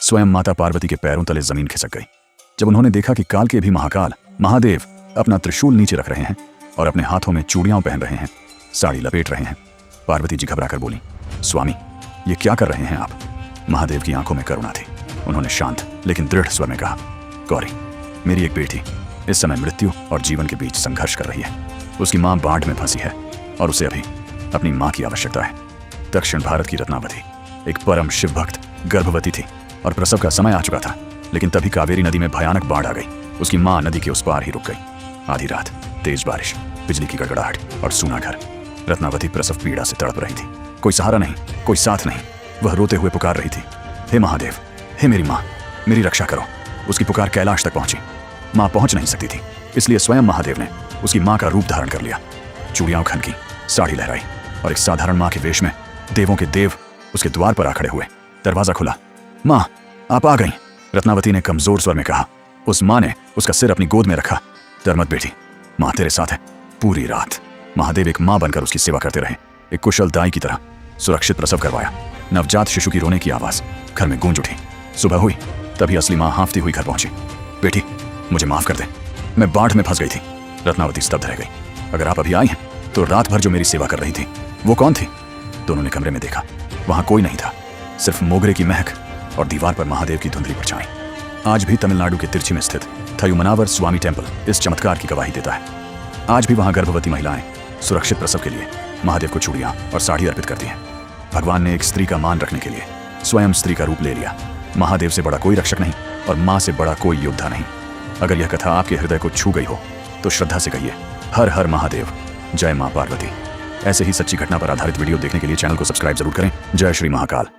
स्वयं माता पार्वती के पैरों तले जमीन खिसक गई जब उन्होंने देखा कि काल के भी महाकाल महादेव अपना त्रिशूल नीचे रख रहे हैं और अपने हाथों में चूड़ियां पहन रहे हैं, साड़ी लपेट रहे हैं। पार्वती जी घबराकर बोली, स्वामी ये क्या कर रहे हैं आप? महादेव की आंखों में करुणा थी। उन्होंने शांत लेकिन दृढ़ स्वर में कहा, गौरी, मेरी एक बेटी इस समय मृत्यु और जीवन के बीच संघर्ष कर रही है। उसकी मां बाढ़ में फंसी है और उसे अभी अपनी मां की आवश्यकता है। दक्षिण भारत की रत्नावती एक परम शिव भक्त गर्भवती थी और प्रसव का समय आ चुका था, लेकिन तभी कावेरी नदी में भयानक बाढ़ आ गई। उसकी मां नदी के उस पार ही रुक गई। आधी रात, तेज बारिश, बिजली की गड़गड़ाहट और सूना घर। रत्नावती प्रसव पीड़ा से तड़प रही थी। कोई सहारा नहीं, कोई साथ नहीं। वह रोते हुए पुकार रही थी, हे महादेव, हे मेरी माँ, मेरी रक्षा करो। उसकी पुकार कैलाश तक पहुंची। माँ पहुंच नहीं सकती थी, इसलिए स्वयं महादेव ने उसकी माँ का रूप धारण कर लिया। चूड़ियां खनकी, साड़ी लहराई और एक साधारण माँ के वेश में देवों के देव उसके द्वार पर आ खड़े हुए। दरवाजा खुला। माँ, आप आ गई, रत्नावती ने कमजोर स्वर में कहा। उस माँ ने उसका सिर अपनी गोद में रखा। डर मत बेटी, माँ तेरे साथ है। पूरी रात महादेव एक माँ बनकर उसकी सेवा करते रहे, एक कुशल दाई की तरह। सुरक्षित प्रसव करवाया। नवजात शिशु की रोने की आवाज घर में गूंज उठी। सुबह हुई, तभी असली माँ हांफती हुई घर पहुंची। बेटी, मुझे माफ कर दे, मैं बाढ़ में फंस गई थी। रत्नावती स्तब्ध रह गई। अगर आप अभी आई हैं तो रात भर जो मेरी सेवा कर रही थी वो कौन थी? दोनों ने कमरे में देखा। वहां कोई नहीं था, सिर्फ मोगरे की महक और दीवार पर महादेव की धुंधली परछाई। आज भी तमिलनाडु के तिरछी में स्थित थयुमनावर स्वामी टेम्पल इस चमत्कार की गवाही देता है। आज भी वहां गर्भवती महिलाएं सुरक्षित प्रसव के लिए महादेव को चूड़ियां और साड़ी अर्पित करती हैं। भगवान ने एक स्त्री का मान रखने के लिए स्वयं स्त्री का रूप ले लिया। महादेव से बड़ा कोई रक्षक नहीं और माँ से बड़ा कोई योद्धा नहीं। अगर यह कथा आपके हृदय को छू गई हो तो श्रद्धा से कहिए, हर हर महादेव, जय माँ पार्वती। ऐसे ही सच्ची घटना पर आधारित वीडियो देखने के लिए चैनल को सब्सक्राइब जरूर करें। जय श्री महाकाल।